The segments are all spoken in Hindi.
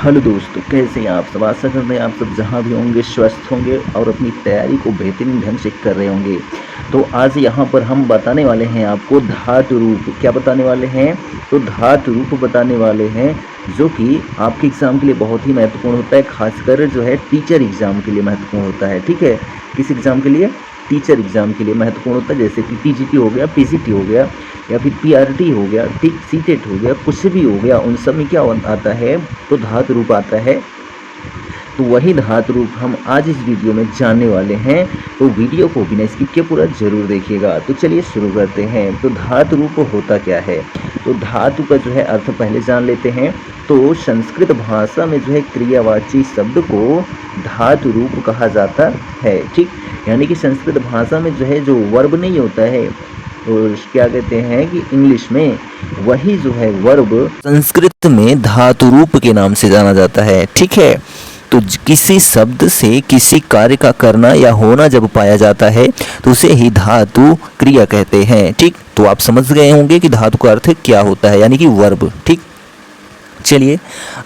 हेलो दोस्तों, कैसे हैं आप सब। आशा करते हैं आप सब जहां भी होंगे स्वस्थ होंगे और अपनी तैयारी को बेहतरीन ढंग से कर रहे होंगे। तो आज यहाँ पर हम बताने वाले हैं आपको धातु रूप। क्या बताने वाले हैं? तो धातु रूप बताने वाले हैं, जो कि आपके एग्ज़ाम के लिए बहुत ही महत्वपूर्ण होता है। खासकर जो है टीचर एग्ज़ाम के लिए महत्वपूर्ण होता है। ठीक है, किस एग्ज़ाम के लिए? टीचर एग्ज़ाम के लिए महत्वपूर्ण होता है। जैसे कि टीजीटी हो गया, पीजीटी हो गया, या फिर पीआरटी हो गया, ठीक, सीटेट हो गया, कुछ भी हो गया, उन सब में क्या आता है? तो धातु रूप आता है। तो वही धातु रूप हम आज इस वीडियो में जानने वाले हैं। तो वीडियो को बिना स्किप किए पूरा जरूर देखिएगा। तो चलिए शुरू करते हैं। तो धातु रूप होता क्या है? तो धातु का जो है अर्थ पहले जान लेते हैं। तो संस्कृत भाषा में जो है क्रियावाची शब्द को धातु रूप कहा जाता है। ठीक, यानी कि संस्कृत भाषा में जो है जो वर्ब नहीं होता है, तो क्या कहते हैं कि इंग्लिश में वही जो है वर्ब संस्कृत में धातु रूप के नाम से जाना जाता है। ठीक है, तो किसी शब्द से किसी कार्य का करना या होना जब पाया जाता है तो उसे ही धातु क्रिया कहते हैं। ठीक, तो आप समझ गए होंगे कि धातु का अर्थ क्या होता है, यानी कि वर्ब। ठीक, चलिए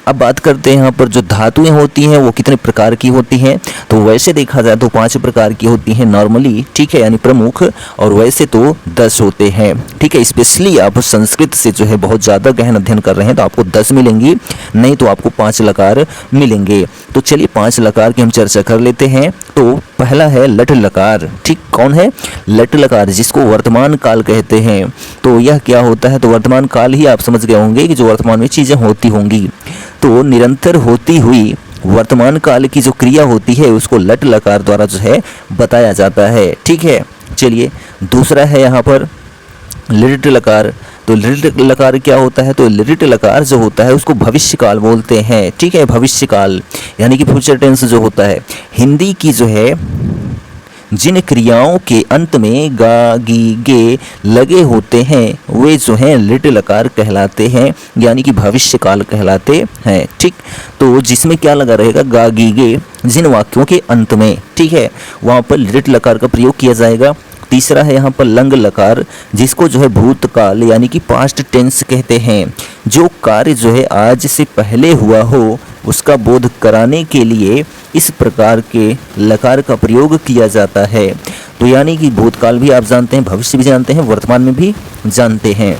अब बात करते हैं यहाँ पर जो धातुएं होती हैं वो कितने प्रकार की होती हैं। तो वैसे देखा जाए तो 5 प्रकार की होती हैं नॉर्मली, ठीक है, यानी प्रमुख, और वैसे तो 10 होते हैं। ठीक है, स्पेशली आप संस्कृत से जो है बहुत ज़्यादा गहन अध्ययन कर रहे हैं तो आपको 10 मिलेंगी, नहीं तो आपको 5 लकार मिलेंगे। तो चलिए 5 लकार की हम चर्चा कर लेते हैं। तो पहला है लट लकार। ठीक, कौन है? लट लकार, जिसको वर्तमान काल कहते हैं। तो यह क्या होता है? तो वर्तमान काल ही आप समझ गए होंगे कि जो वर्तमान में चीज़ें होती होंगी। तो निरंतर होती हुई वर्तमान काल की जो क्रिया होती है उसको लट लकार द्वारा जो है बताया जाता है। ठीक है, चलिए दूसरा है यहाँ पर लिट लकार। तो लिट लकार क्या होता है? तो लिट लकार जो होता है उसको भविष्य काल बोलते हैं। ठीक है, भविष्य काल यानी कि फ्यूचर टेंस जो होता है। हिंदी की जो है जिन क्रियाओं के अंत में गा गी गे लगे होते हैं वे जो हैं लिट लकार कहलाते हैं, यानी कि भविष्य काल कहलाते हैं। ठीक, तो जिसमें क्या लगा रहेगा? गा गी गे, जिन वाक्यों के अंत में, ठीक है, वहाँ पर लिट लकार का प्रयोग किया जाएगा। तीसरा है यहाँ पर लंग लकार, जिसको जो है भूतकाल यानी कि पास्ट टेंस कहते हैं। जो कार्य जो है आज से पहले हुआ हो उसका बोध कराने के लिए इस प्रकार के लकार का प्रयोग किया जाता है। तो यानी कि भूतकाल भी आप जानते हैं, भविष्य भी जानते हैं, वर्तमान में भी जानते हैं।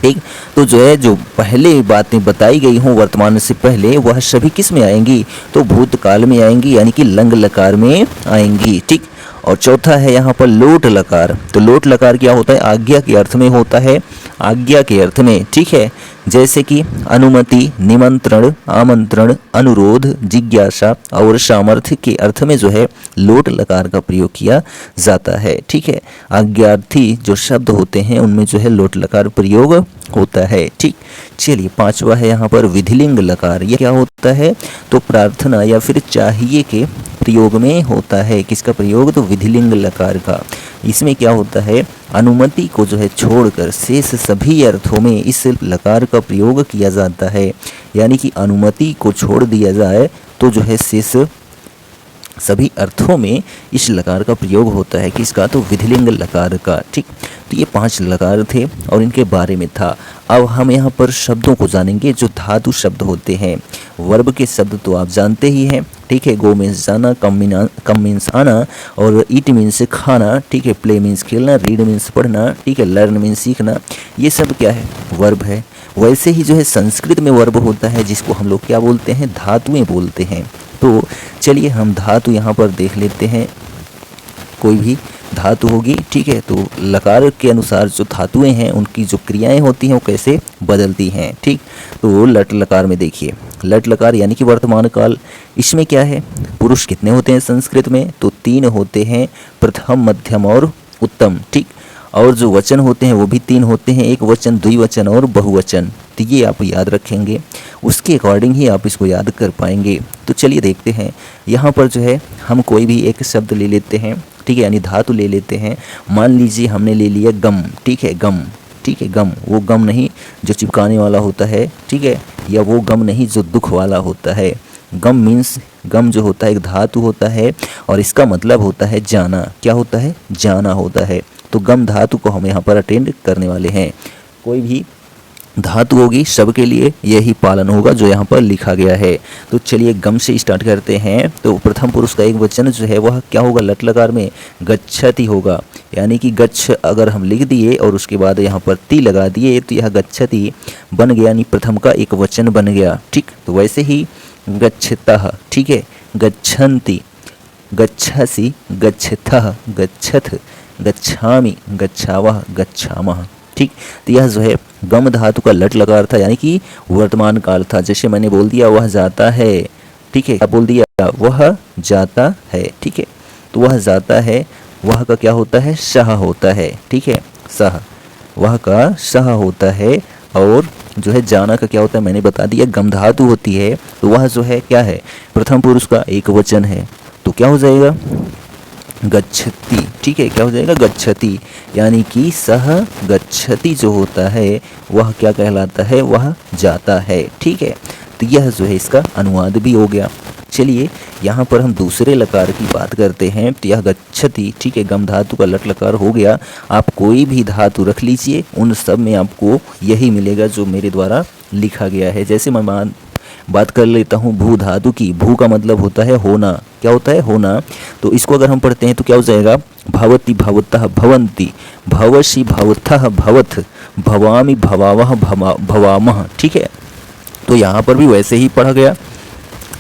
ठीक, तो जो है जो पहले बातें बताई गई हों वर्तमान से पहले वह सभी किस में आएंगी? तो भूतकाल में आएंगी, यानी कि लंग लकार में आएंगी। ठीक, और चौथा है यहाँ पर लोट लकार। तो लोट लकार क्या होता है? आज्ञा के अर्थ में होता है, आज्ञा के अर्थ में। ठीक है, जैसे कि अनुमति, निमंत्रण, आमंत्रण, अनुरोध, जिज्ञासा और सामर्थ्य के अर्थ में जो है लोट लकार का प्रयोग किया जाता है। ठीक है, आज्ञार्थी जो शब्द होते हैं उनमें जो है लोट लकार प्रयोग होता है। ठीक, चलिए पांचवा है यहाँ पर विधिलिंग लकार। यह क्या होता है? तो प्रार्थना या फिर चाहिए के प्रयोग में होता है। किसका प्रयोग? तो विधिलिंग लकार का। इसमें क्या होता है? अनुमति को जो है छोड़कर शेष सभी अर्थों में इस लकार का प्रयोग किया जाता है। यानी कि अनुमति को छोड़ दिया जाए तो जो है शेष सभी अर्थों में इस लकार का प्रयोग होता है। किसका? तो विधिलिंग लकार का। ठीक, तो ये 5 लकार थे और इनके बारे में था। अब हम यहाँ पर शब्दों को जानेंगे जो धातु शब्द होते हैं। वर्ब के शब्द तो आप जानते ही हैं। ठीक है, गो मीन्स जाना, कम मीन्स आना, और ईट मीन्स खाना। ठीक है, प्ले मीन्स खेलना, रीड मीन्स पढ़ना। ठीक है, लर्न मीन्स सीखना। ये सब क्या है? वर्ब है। वैसे ही जो है संस्कृत में वर्ब होता है जिसको हम लोग क्या बोलते हैं? धातुएं बोलते हैं। तो चलिए हम धातु यहाँ पर देख लेते हैं। कोई भी धातु होगी, ठीक है, तो लकार के अनुसार जो धातुएं हैं उनकी जो क्रियाएं होती हैं वो कैसे बदलती हैं। ठीक, तो लट लकार में देखिए, लट लकार यानी कि वर्तमान काल। इसमें क्या है? पुरुष कितने होते हैं संस्कृत में? तो 3 होते हैं, प्रथम, मध्यम और उत्तम। ठीक, और जो वचन होते हैं वो भी 3 होते हैं, एक वचन, द्विवचन और बहुवचन। तो ये आप याद रखेंगे, उसके अकॉर्डिंग ही आप इसको याद कर पाएंगे। तो चलिए देखते हैं। यहाँ पर जो है हम कोई भी एक शब्द ले लेते हैं, ठीक है, यानी धातु ले लेते हैं। मान लीजिए हमने ले लिया गम। ठीक है, गम। ठीक है, गम, वो गम नहीं जो चिपकाने वाला होता है, ठीक है, या वो गम नहीं जो दुख वाला होता है। गम मीन्स, गम जो होता है एक धातु होता है और इसका मतलब होता है जाना। क्या होता है? जाना होता है। तो गम धातु को हम यहाँ पर अटेंड करने वाले हैं। कोई भी धातु होगी सबके लिए यही पालन होगा जो यहाँ पर लिखा गया है। तो चलिए गम से स्टार्ट करते हैं। तो प्रथम पुरुष का एक वचन जो है वह क्या होगा, लट लकार में गच्छति होगा, यानी कि गच्छ अगर हम लिख दिए और उसके बाद यहाँ पर ती लगा दिए तो यह गच्छति बन गया, यानी प्रथम का एक वचन बन गया। ठीक, तो वैसे ही गच्छतः, ठीक है, गच्छन्ति, गच्छसि, गच्छतः, गच्छथ, गच्छामि, गच्छावः, गच्छामः। ठीक, तो यह जो है गम धातु का लट लकार था, यानी कि वर्तमान काल था। जैसे मैंने बोल दिया वह जाता है, ठीक है, क्या बोल दिया, वह जाता है। ठीक है, तो वह जाता है, वह का क्या होता है, सह होता है। ठीक है, सह, वह का सह होता है। और जो है जाना का क्या होता है, मैंने बता दिया, गम धातु होती है। तो वह जो है क्या है, प्रथम पुरुष का एक वचन है, तो क्या हो जाएगा, गच्छति। ठीक है, क्या हो जाएगा, गच्छति, यानी कि सह गच्छति जो होता है वह क्या कहलाता है, वह जाता है। ठीक है, तो यह जो है इसका अनुवाद भी हो गया। चलिए यहाँ पर हम दूसरे लकार की बात करते हैं। तो यह गच्छति, ठीक है, गम धातु का लट लकार हो गया। आप कोई भी धातु रख लीजिए, उन सब में आपको यही मिलेगा जो मेरे द्वारा लिखा गया है। जैसे मैं बात कर लेता हूँ भू धातु की। भू का मतलब होता है होना, क्या होता है, होना। तो इसको अगर हम पढ़ते हैं तो क्या हो जाएगा, भवति, भवतः, भवन्ति, भवसि, भवथः, भवथ, भवामि, भवावः, भवामः। ठीक है, तो यहाँ पर भी वैसे ही पढ़ा गया,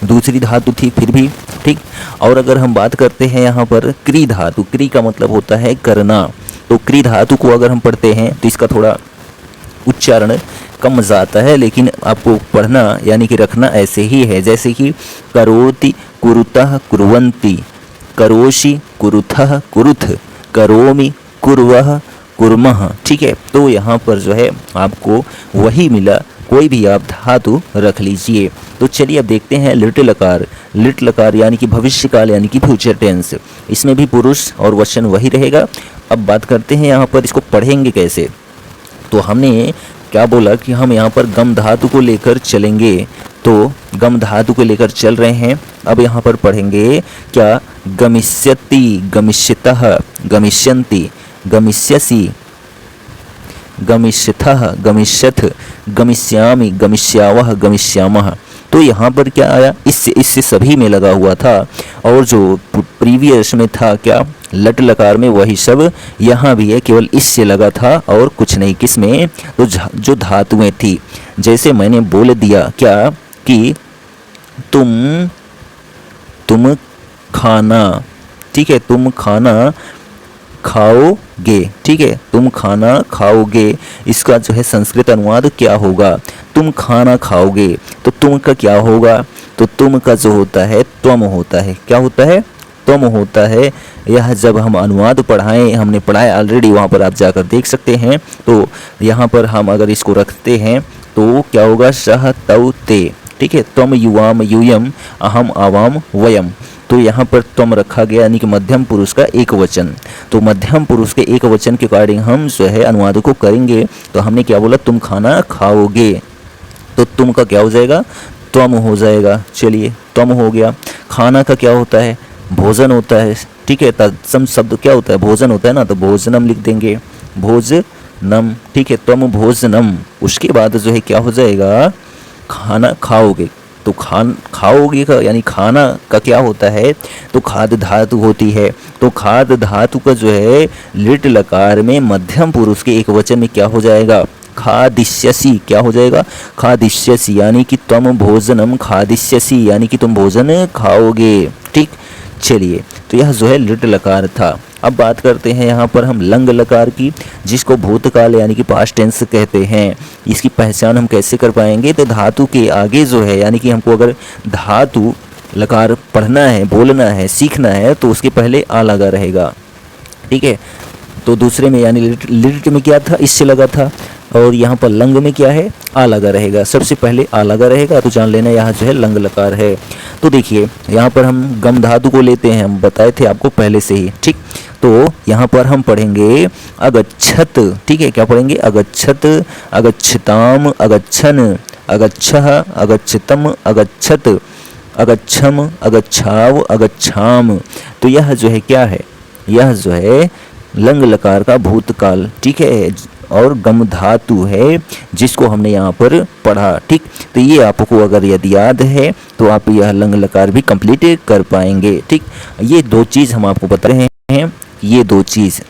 दूसरी धातु थी फिर भी। ठीक, और अगर हम बात करते हैं यहाँ पर क्री धातु, क्री का मतलब होता है करना। तो क्री धातु को अगर हम पढ़ते हैं तो इसका थोड़ा उच्चारण कम जाता है, लेकिन आपको पढ़ना यानी कि रखना ऐसे ही है। जैसे कि करोति, कुरुतः, कुर्वन्ति, करोषि, कुरुथः, कुरुथ, करोमि, कुर्वः, कुर्मः। ठीक है, तो यहाँ पर जो है आपको वही मिला, कोई भी आप धातु रख लीजिए। तो चलिए अब देखते हैं लिट लकार। लिट लकार यानी कि भविष्य काल, यानी कि फ्यूचर टेंस। इसमें भी पुरुष और वचन वही रहेगा। अब बात करते हैं यहाँ पर इसको पढ़ेंगे कैसे। तो हमने क्या बोला कि हम यहाँ पर गम धातु को लेकर चलेंगे, तो गम धातु को लेकर चल रहे हैं। अब यहाँ पर पढ़ेंगे क्या, गमिष्यति, गमिष्यतः, गमिष्यन्ति, गमिष्यसि, गमिष्यथः, गमिष्यथ, गमिष्यामि, गमिष्यावः, गमिष्यामः। तो यहाँ पर क्या आया, इससे सभी में लगा हुआ था, और जो प्रीवियस में था क्या, लट लकार में, वही सब यहाँ भी है, केवल इससे लगा था और कुछ नहीं। किस में, तो जो धातुएं थी। जैसे मैंने बोल दिया क्या कि तुम खाना, ठीक है, तुम खाना खाओगे। ठीक है, तुम खाना खाओगे, इसका जो है संस्कृत अनुवाद क्या होगा, तुम खाना खाओगे। तो तुम का क्या होगा, तो तुम का जो होता है त्वम होता है, क्या होता है, त्वम होता है। यह जब हम अनुवाद पढ़ाएं, हमने पढ़ाया ऑलरेडी, वहाँ पर आप जाकर देख सकते हैं। तो यहाँ पर हम अगर इसको रखते हैं तो क्या होगा, सह तौ ते। ठीक है, त्वम युवाम यूयम अहम आवाम वयम। तो यहाँ पर त्वम रखा गया, यानी कि मध्यम पुरुष का एक वचन। तो मध्यम पुरुष के एक वचन के अकॉर्डिंग हम जो है अनुवाद को करेंगे। तो हमने क्या बोला, तुम खाना खाओगे, तो तुम का क्या हो जाएगा, त्वम हो जाएगा। चलिए, त्वम हो गया। खाना का क्या होता है, भोजन होता है। ठीक है, तत्सम शब्द क्या होता है, भोजन होता है ना, तो भोजनम लिख देंगे, भोजनम। ठीक है, त्वम भोजनम। उसके बाद जो है क्या हो जाएगा, खाना खाओगे। तो खाओगे का यानी खाना का क्या होता है, तो खाद धातु होती है। तो खाद धातु का जो है लिट लकार में मध्यम पुरुष के एक वचन में क्या हो जाएगा, खादिष्यसि। क्या हो जाएगा, खादिष्यसि, यानी कि तुम भोजनम खादिष्यसि, यानी कि तुम भोजन खाओगे। ठीक, चलिए, तो यह जो है लिट लकार था। अब बात करते हैं यहाँ पर हम लंग लकार की, जिसको भूतकाल यानी कि पास्ट टेंस कहते हैं। इसकी पहचान हम कैसे कर पाएंगे, तो धातु के आगे जो है, यानी कि हमको अगर धातु लकार पढ़ना है, बोलना है, सीखना है, तो उसके पहले आ लगा रहेगा। ठीक है, तो दूसरे में यानी लिट में क्या था, इससे लगा था, और यहाँ पर लंग में क्या है, आ लगा रहेगा। सबसे पहले आ लगा रहेगा, तो जान लेना यहाँ जो है लंग लकार है। तो देखिए यहाँ पर हम गम धातु को लेते हैं, हम बताए थे आपको पहले से ही। ठीक, तो यहाँ पर हम पढ़ेंगे अगच्छत। ठीक है, क्या पढ़ेंगे, अगच्छत, अगच्छताम, अगच्छन, अगच्छः, अगच्छतम, अगच्छत, अगच्छम, अगच्छाव, अगच्छाम। तो यह जो है क्या है, यह जो है लंग लकार का भूतकाल, ठीक है, और गम धातु है जिसको हमने यहाँ पर पढ़ा, ठीक। तो ये आपको अगर यदि याद है तो आप यह लंग लकार भी कंप्लीट कर पाएंगे, ठीक। ये दो चीज़ हम आपको बता रहे हैं, ये दो चीज़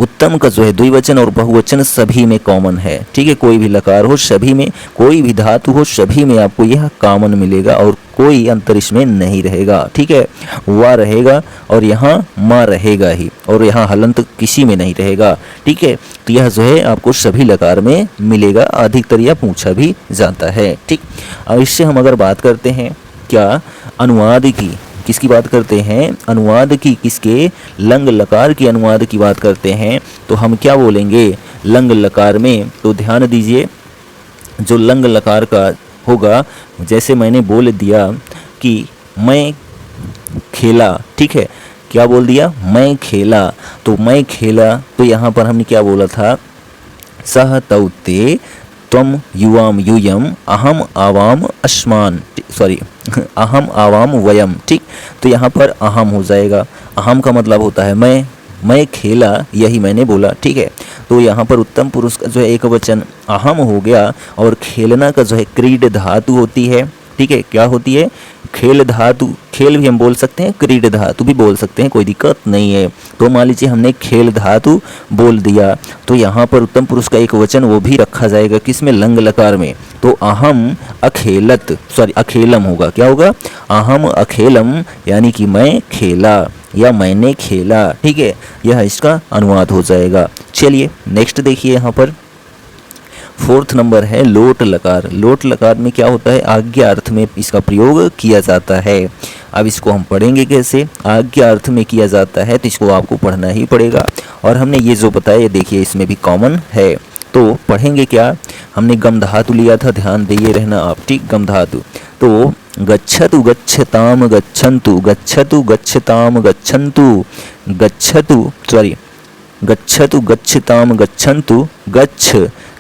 उत्तम का जो है द्विवचन और बहुवचन सभी में कॉमन है, ठीक है। कोई भी लकार हो सभी में, कोई भी धातु हो सभी में आपको यह कॉमन मिलेगा और कोई अंतर इसमें नहीं रहेगा, ठीक है। वा रहेगा और यहाँ माँ रहेगा ही, और यहाँ हलंत किसी में नहीं रहेगा, ठीक है। तो यह जो है आपको सभी लकार में मिलेगा, अधिकतर यह पूछा भी जाता है, ठीक। अब इससे हम अगर बात करते हैं क्या अनुवाद की, किसकी बात करते हैं, अनुवाद की, किसके, लंग लकार की अनुवाद की बात करते हैं, तो हम क्या बोलेंगे लंग लकार में। तो ध्यान दीजिए, जो लंग लकार का होगा, जैसे मैंने बोल दिया कि मैं खेला, ठीक है, क्या बोल दिया, मैं खेला, तो मैं खेला, तो यहाँ पर हमने क्या बोला था, सह तौते त्वम युवाम यूयम अहम आवाम अस्मान, सॉरी अहम आवाम वयम, ठीक। तो यहाँ पर अहम हो जाएगा, अहम का मतलब होता है मैं खेला, यही मैंने बोला, ठीक है। तो यहाँ पर उत्तम पुरुष का जो है एक वचन अहम हो गया, और खेलना का जो है क्रीड धातु होती है, ठीक है, क्या होती है, खेल धातु, खेल भी हम बोल सकते हैं, क्रीड धातु भी बोल सकते हैं, कोई दिक्कत नहीं है। तो मान लीजिए हमने खेल धातु बोल दिया, तो यहाँ पर उत्तम पुरुष का एक वचन वो भी रखा जाएगा, किसमें, लंग लकार में। तो अहम अखेलत, सॉरी अखेलम होगा, क्या होगा, अहम अखेलम, यानी कि मैं खेला या मैंने खेला, ठीक है, यह इसका अनुवाद हो जाएगा। चलिए नेक्स्ट देखिए, यहाँ पर 4th नंबर है लोट लकार। लोट लकार में क्या होता है, आज्ञा अर्थ में इसका प्रयोग किया जाता है। अब इसको हम पढ़ेंगे कैसे, आज्ञा अर्थ में किया जाता है तो इसको आपको पढ़ना ही पड़ेगा, और हमने ये जो बताया ये देखिए इसमें भी कॉमन है। तो पढ़ेंगे क्या, हमने गम धातु लिया था, ध्यान दिए रहना आप, ठीक, गम धातु। तो गच्छतु गच्छताम गच्छन्तु, गच्छतु गच्छताम गच्छन्तु, गच्छतु, सॉरी गच्छतु गच्छताम गच्छन्तु, गच्छ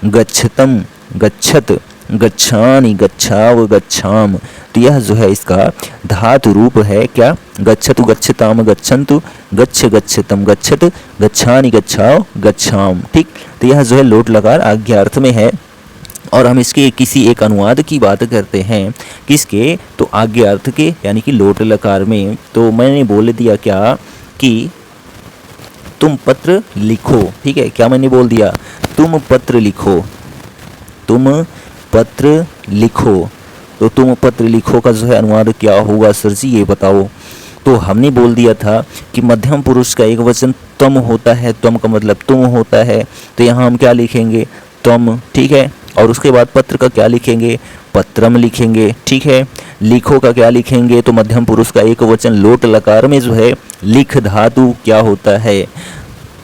गच्छतम गच्छत, गच्छानि गच्छाव गच्छाम। तो यह जो है इसका धातु रूप है, क्या, गच्छतु गच्छताम गच्छन्तु, गच्छ गच्छतम गच्छत, गच्छानि गच्छाव गच्छाम, ठीक। तो यह जो है लोट लकार आज्ञा अर्थ में है, और हम इसके किसी एक अनुवाद की बात करते हैं, किसके, तो आज्ञा अर्थ के, यानी कि लोट लकार में। तो मैंने बोल दिया क्या कि तुम पत्र लिखो, ठीक है, क्या मैंने बोल दिया, तुम पत्र लिखो, तुम पत्र लिखो। तो तुम पत्र लिखो का जो है अनुवाद क्या होगा सर जी, ये बताओ। तो हमने बोल दिया था कि मध्यम पुरुष का एक वचन तुम होता है, तुम का मतलब तुम होता है, तो यहाँ हम क्या लिखेंगे, तुम, ठीक है। और उसके बाद पत्र का क्या लिखेंगे, पत्रम लिखेंगे, ठीक है। लिखो का क्या लिखेंगे, तो मध्यम पुरुष का एक वचन लोट लकार में जो है लिख धातु क्या होता है,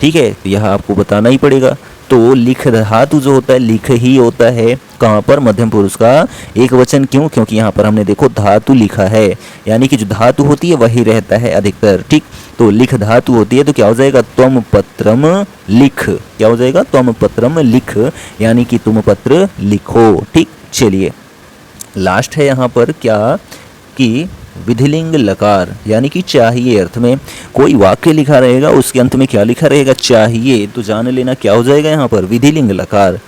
ठीक है, यह आपको बताना ही पड़ेगा। तो लिख धातु जो होता है लिख ही होता है, कहाँ पर, मध्यम पुरुष का एक वचन, क्यों, क्योंकि यहाँ पर हमने देखो धातु लिखा है, यानी कि जो धातु होती है वही रहता है अधिकतर, ठीक। तो लिख धातु होती है, तो क्या हो जाएगा, त्वम पत्रम लिख, क्या हो जाएगा, त्वम पत्रम लिख, यानी कि तुम पत्र लिखो, ठीक। चलिए लास्ट है यहाँ पर क्या कि विधिलिंग लकार, यानी कि चाहिए अर्थ में कोई वाक्य लिखा रहेगा, उसके अंत में क्या लिखा रहेगा, चाहिए, तो जान लेना क्या हो जाएगा यहाँ पर, विधिलिंग लकार।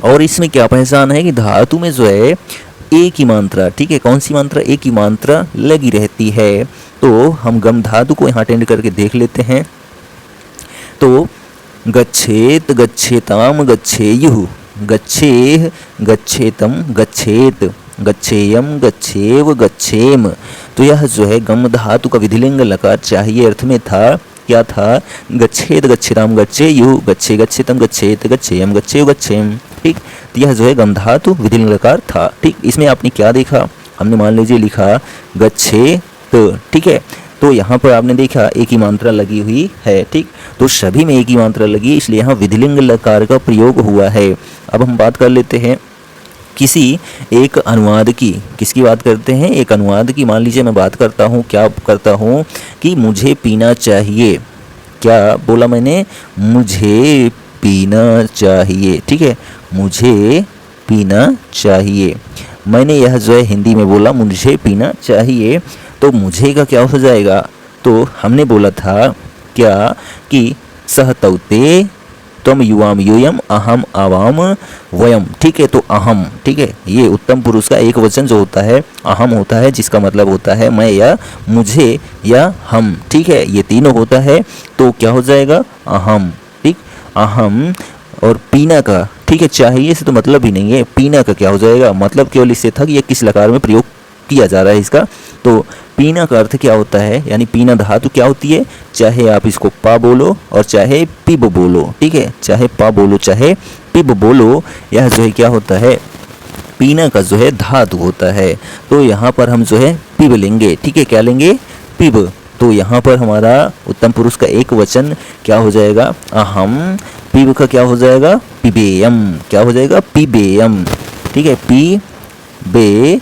और इसमें क्या पहचान है कि धातु में जो है एक ही मात्रा, ठीक है, कौन सी मात्रा, एक ही मात्रा लगी रहती है। तो हम गम धातु को यहाँ अटेंड करके देख लेते हैं। तो गच्छेत गच्छेताम गच्छेयुः, गच्छेह गच्छेतम गच्छेत, गच्छेयम गच्छेव गच्छेम। तो यह जो है गम धातु का विधिलिंग लकार चाहिए अर्थ में था, क्या था, गच्छेत गच्छेताम गच्छेयुः, गच्छे गच्छेतम गच्छेत, गच्छेयम गच्छेव गच्छेम, ठीक। तो यह जो है गम धातु विधिलिंग लकार था, ठीक। इसमें आपने क्या देखा, हमने मान लीजिए लिखा गच्छेत, ठीक है। तो यहाँ पर आपने देखा एक ही मात्रा लगी हुई है, ठीक। तो सभी में एक ही मात्रा लगी, इसलिए यहाँ विधिलिंग लकार का प्रयोग हुआ है। अब हम बात कर लेते हैं किसी एक अनुवाद की, किसकी बात करते हैं, एक अनुवाद की। मान लीजिए मैं बात करता हूँ, क्या करता हूँ कि मुझे पीना चाहिए, क्या बोला मैंने, मुझे पीना चाहिए, ठीक है, मुझे पीना चाहिए। मैंने यह जो है हिंदी में बोला मुझे पीना चाहिए, तो मुझे का क्या हो जाएगा, तो हमने बोला था क्या कि सह तौते त्वम युवाम यूयम अहम आवाम वयम। ठीक है, तो अहम, ठीक है, ये उत्तम पुरुष का एक वचन जो होता है अहम होता है, जिसका मतलब होता है मैं या मुझे या हम। ठीक है, ये तीनों होता है तो क्या हो जाएगा अहम। ठीक, अहम और पीना का, ठीक है, चाहिए से तो मतलब ही नहीं है, पीना का क्या हो जाएगा, मतलब केवल इससे था कि ये किस लकार में प्रयोग किया जा रहा है इसका। तो पीना का अर्थ क्या होता है, यानी पीना धातु क्या होती है, चाहे आप इसको पा बोलो और चाहे पिब बोलो। ठीक है, चाहे पा बोलो चाहे पिब बोलो, यह जो है क्या होता है पीना का जो है धातु होता है। तो यहाँ पर हम जो है पिब लेंगे। ठीक है, क्या लेंगे, पिब। तो यहाँ पर हमारा उत्तम पुरुष का एक वचन क्या हो जाएगा अहम, पिब का क्या हो जाएगा पिबेयम, क्या हो जाएगा पिबेयम। ठीक है, पिबेयम,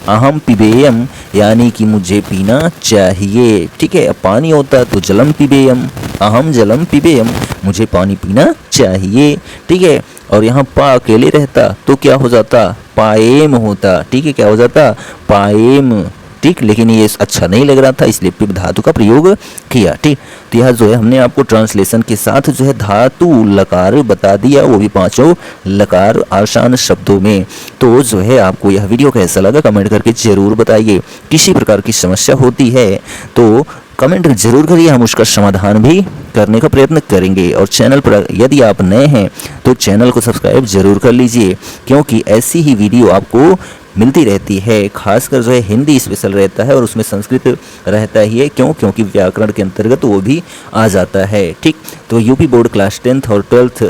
अहम पिबेयम, यानी कि मुझे पीना चाहिए। ठीक है, अब पानी होता तो जलम पिबेयम, अहम जलम पिबेयम, मुझे पानी पीना चाहिए। ठीक है, और यहाँ पा अकेले रहता तो क्या हो जाता पाएम होता। ठीक है, क्या हो जाता पाएम। ठीक, लेकिन ये अच्छा नहीं लग रहा था इसलिए पिब धातु का प्रयोग किया। ठीक, तो यह जो है हमने आपको ट्रांसलेशन के साथ जो है धातु लकार बता दिया, वो भी 5 लकार आसान शब्दों में। तो जो है आपको यह वीडियो कैसा लगा कमेंट करके जरूर बताइए। किसी प्रकार की समस्या होती है तो कमेंट जरूर करिए, हम उसका समाधान भी करने का प्रयत्न करेंगे। और चैनल पर यदि आप नए हैं तो चैनल को सब्सक्राइब जरूर कर लीजिए, क्योंकि ऐसी ही वीडियो आपको मिलती रहती है। खासकर जो है हिंदी स्पेशल रहता है और उसमें संस्कृत रहता ही है, क्योंकि व्याकरण के अंतर्गत वो भी आ जाता है। ठीक, तो यूपी बोर्ड क्लास 10th और 12th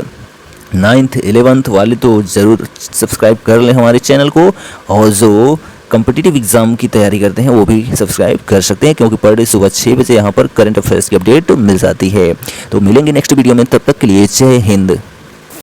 9th 11th वाले तो ज़रूर सब्सक्राइब कर लें हमारे चैनल को, और जो कॉम्पिटिटिव एग्जाम की तैयारी करते हैं वो भी सब्सक्राइब कर सकते हैं, क्योंकि पर डे सुबह 6 बजे यहाँ पर करंट अफेयर्स की अपडेट मिल जाती है। तो मिलेंगे नेक्स्ट वीडियो में, तब तक के लिए जय हिंद।